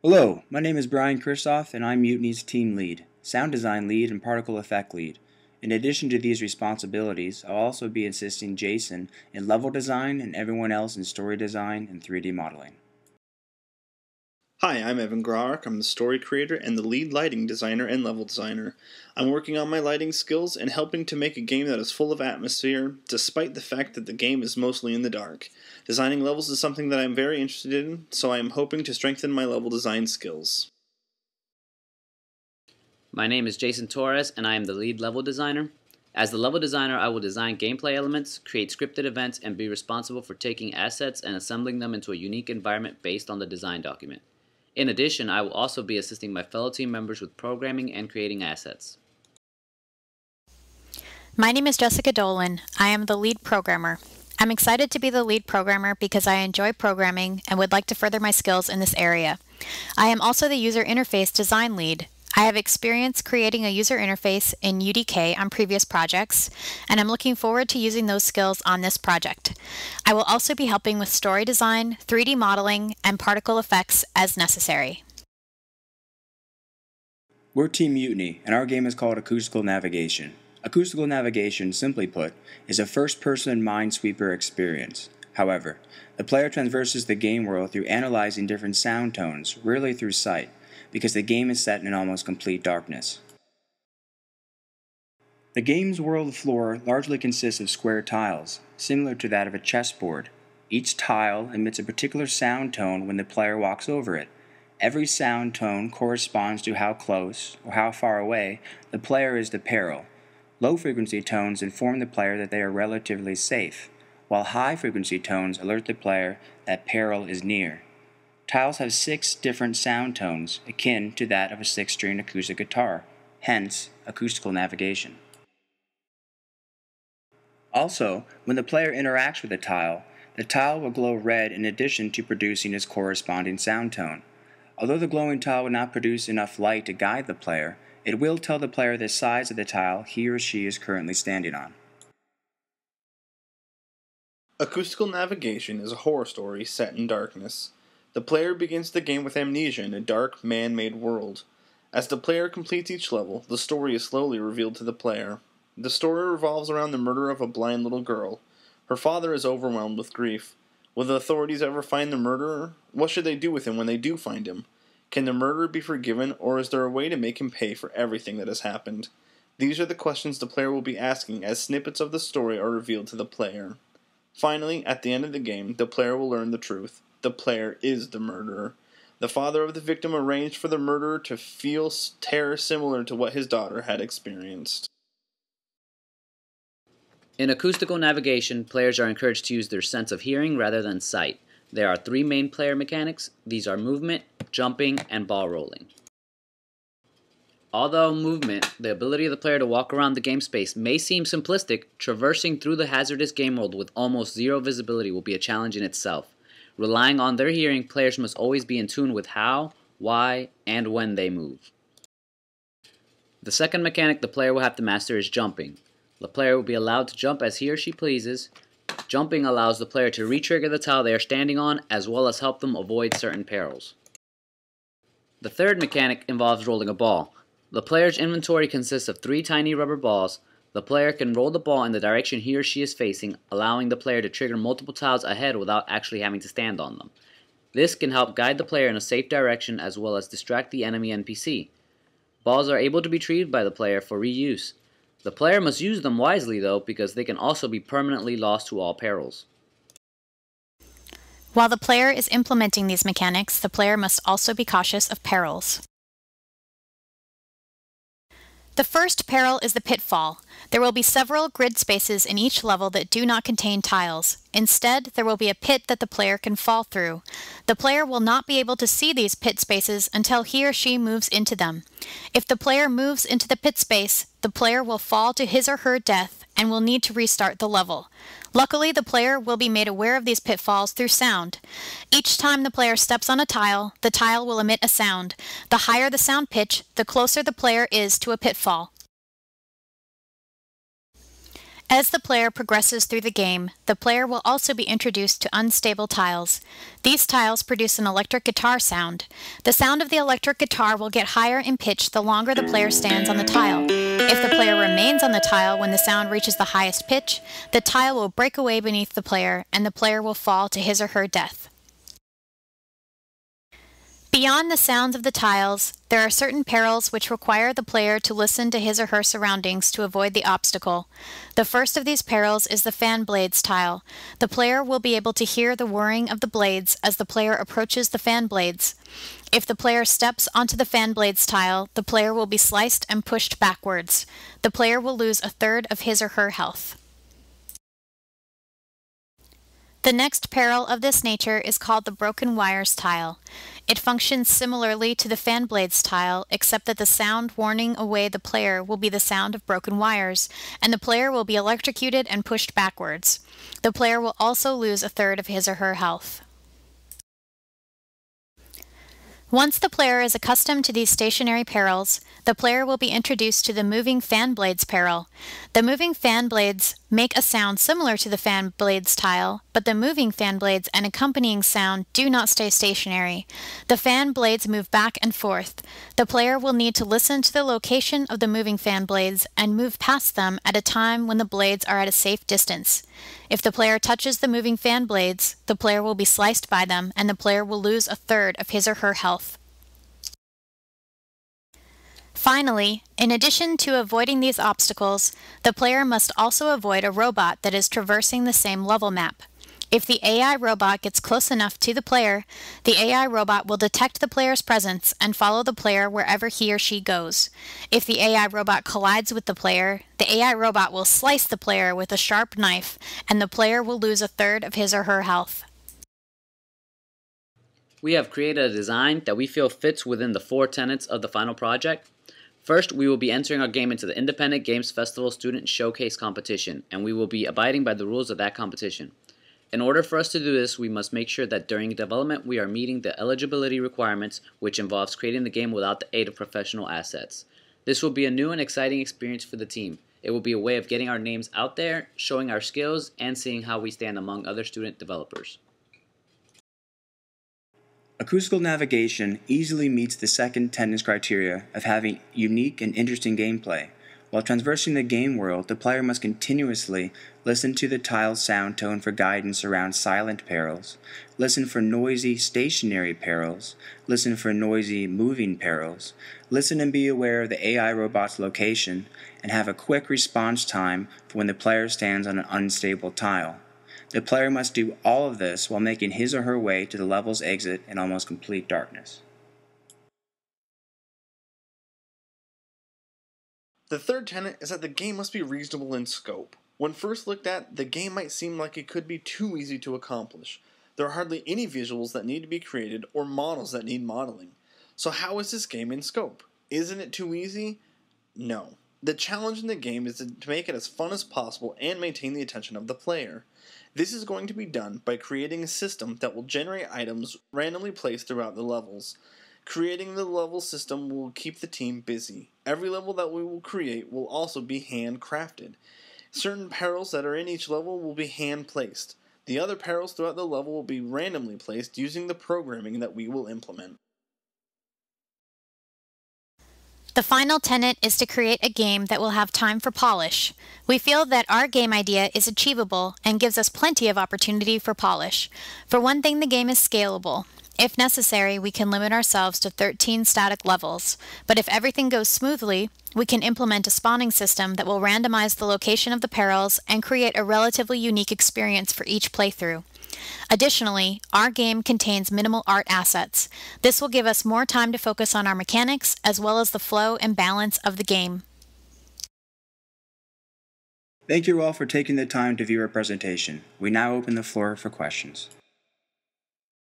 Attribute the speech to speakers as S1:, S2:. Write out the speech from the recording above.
S1: Hello, my name is Brian Kristoff, and I'm Mutiny's team lead, sound design lead, and particle effect lead. In addition to these responsibilities, I'll also be assisting Jason in level design and everyone else in story design and 3D modeling.
S2: Hi, I'm Evan Grark. I'm the story creator and the lead lighting designer and level designer. I'm working on my lighting skills and helping to make a game that is full of atmosphere, despite the fact that the game is mostly in the dark. Designing levels is something that I'm very interested in, so I am hoping to strengthen my level design skills.
S3: My name is Jason Torres, and I am the lead level designer. As the level designer, I will design gameplay elements, create scripted events, and be responsible for taking assets and assembling them into a unique environment based on the design document. In addition, I will also be assisting my fellow team members with programming and creating assets.
S4: My name is Jessica Dolan. I am the lead programmer. I'm excited to be the lead programmer because I enjoy programming and would like to further my skills in this area. I am also the user interface design lead. I have experience creating a user interface in UDK on previous projects, and I'm looking forward to using those skills on this project. I will also be helping with story design, 3D modeling, and particle effects as necessary.
S1: We're Team Mutiny, and our game is called Acoustical Navigation. Acoustical navigation, simply put, is a first-person minesweeper experience. However, the player traverses the game world through analyzing different sound tones, rarely through sight, because the game is set in almost complete darkness. The game's world floor largely consists of square tiles, similar to that of a chessboard. Each tile emits a particular sound tone when the player walks over it. Every sound tone corresponds to how close or how far away the player is to peril. Low-frequency tones inform the player that they are relatively safe, while high-frequency tones alert the player that peril is near. Tiles have 6 different sound tones, akin to that of a 6-string acoustic guitar, hence acoustical navigation. Also, when the player interacts with the tile will glow red in addition to producing its corresponding sound tone. Although the glowing tile will not produce enough light to guide the player, it will tell the player the size of the tile he or she is currently standing on.
S2: Acoustical navigation is a horror story set in darkness. The player begins the game with amnesia in a dark, man-made world. As the player completes each level, the story is slowly revealed to the player. The story revolves around the murder of a blind little girl. Her father is overwhelmed with grief. Will the authorities ever find the murderer? What should they do with him when they do find him? Can the murderer be forgiven, or is there a way to make him pay for everything that has happened? These are the questions the player will be asking as snippets of the story are revealed to the player. Finally, at the end of the game, the player will learn the truth. The player is the murderer. The father of the victim arranged for the murderer to feel terror similar to what his daughter had experienced.
S3: In acoustical navigation, players are encouraged to use their sense of hearing rather than sight. There are 3 main player mechanics. These are movement, jumping, and ball rolling. Although movement, the ability of the player to walk around the game space, may seem simplistic, traversing through the hazardous game world with almost zero visibility will be a challenge in itself. Relying on their hearing, players must always be in tune with how, why, and when they move. The second mechanic the player will have to master is jumping. The player will be allowed to jump as he or she pleases. Jumping allows the player to re-trigger the tile they are standing on, as well as help them avoid certain perils. The third mechanic involves rolling a ball. The player's inventory consists of 3 tiny rubber balls. The player can roll the ball in the direction he or she is facing, allowing the player to trigger multiple tiles ahead without actually having to stand on them. This can help guide the player in a safe direction as well as distract the enemy NPC. Balls are able to be treated by the player for reuse. The player must use them wisely though, because they can also be permanently lost to all perils.
S4: While the player is implementing these mechanics, the player must also be cautious of perils. The first peril is the pitfall. There will be several grid spaces in each level that do not contain tiles. Instead, there will be a pit that the player can fall through. The player will not be able to see these pit spaces until he or she moves into them. If the player moves into the pit space, the player will fall to his or her death and will need to restart the level. Luckily, the player will be made aware of these pitfalls through sound. Each time the player steps on a tile, the tile will emit a sound. The higher the sound pitch, the closer the player is to a pitfall. As the player progresses through the game, the player will also be introduced to unstable tiles. These tiles produce an electric guitar sound. The sound of the electric guitar will get higher in pitch the longer the player stands on the tile. If the player remains on the tile when the sound reaches the highest pitch, the tile will break away beneath the player and the player will fall to his or her death. Beyond the sounds of the tiles, there are certain perils which require the player to listen to his or her surroundings to avoid the obstacle. The first of these perils is the fan blades tile. The player will be able to hear the whirring of the blades as the player approaches the fan blades. If the player steps onto the fan blades tile, the player will be sliced and pushed backwards. The player will lose a third of his or her health. The next peril of this nature is called the broken wires tile. It functions similarly to the fan blades tile, except that the sound warning away the player will be the sound of broken wires, and the player will be electrocuted and pushed backwards. The player will also lose a third of his or her health. Once the player is accustomed to these stationary perils, the player will be introduced to the moving fan blades peril. The moving fan blades make a sound similar to the fan blades tile, but the moving fan blades and accompanying sound do not stay stationary. The fan blades move back and forth. The player will need to listen to the location of the moving fan blades and move past them at a time when the blades are at a safe distance. If the player touches the moving fan blades, the player will be sliced by them and the player will lose a third of his or her health. Finally, in addition to avoiding these obstacles, the player must also avoid a robot that is traversing the same level map. If the AI robot gets close enough to the player, the AI robot will detect the player's presence and follow the player wherever he or she goes. If the AI robot collides with the player, the AI robot will slice the player with a sharp knife, and the player will lose a third of his or her health.
S3: We have created a design that we feel fits within the 4 tenets of the final project. First, we will be entering our game into the Independent Games Festival Student Showcase Competition, and we will be abiding by the rules of that competition. In order for us to do this, we must make sure that during development we are meeting the eligibility requirements, which involves creating the game without the aid of professional assets. This will be a new and exciting experience for the team. It will be a way of getting our names out there, showing our skills, and seeing how we stand among other student developers.
S1: Acoustical navigation easily meets the second tenets criteria of having unique and interesting gameplay. While traversing the game world, the player must continuously listen to the tile's sound tone for guidance around silent perils, listen for noisy stationary perils, listen for noisy moving perils, listen and be aware of the AI robot's location, and have a quick response time for when the player stands on an unstable tile. The player must do all of this while making his or her way to the level's exit in almost complete darkness.
S2: The third tenet is that the game must be reasonable in scope. When first looked at, the game might seem like it could be too easy to accomplish. There are hardly any visuals that need to be created or models that need modeling. So how is this game in scope? Isn't it too easy? No. The challenge in the game is to make it as fun as possible and maintain the attention of the player. This is going to be done by creating a system that will generate items randomly placed throughout the levels. Creating the level system will keep the team busy. Every level that we will create will also be handcrafted. Certain perils that are in each level will be hand-placed. The other perils throughout the level will be randomly placed using the programming that we will implement.
S4: The final tenet is to create a game that will have time for polish. We feel that our game idea is achievable and gives us plenty of opportunity for polish. For one thing, the game is scalable. If necessary, we can limit ourselves to 13 static levels, but if everything goes smoothly, we can implement a spawning system that will randomize the location of the perils and create a relatively unique experience for each playthrough. Additionally, our game contains minimal art assets. This will give us more time to focus on our mechanics as well as the flow and balance of the game.
S1: Thank you all for taking the time to view our presentation. We now open the floor for questions.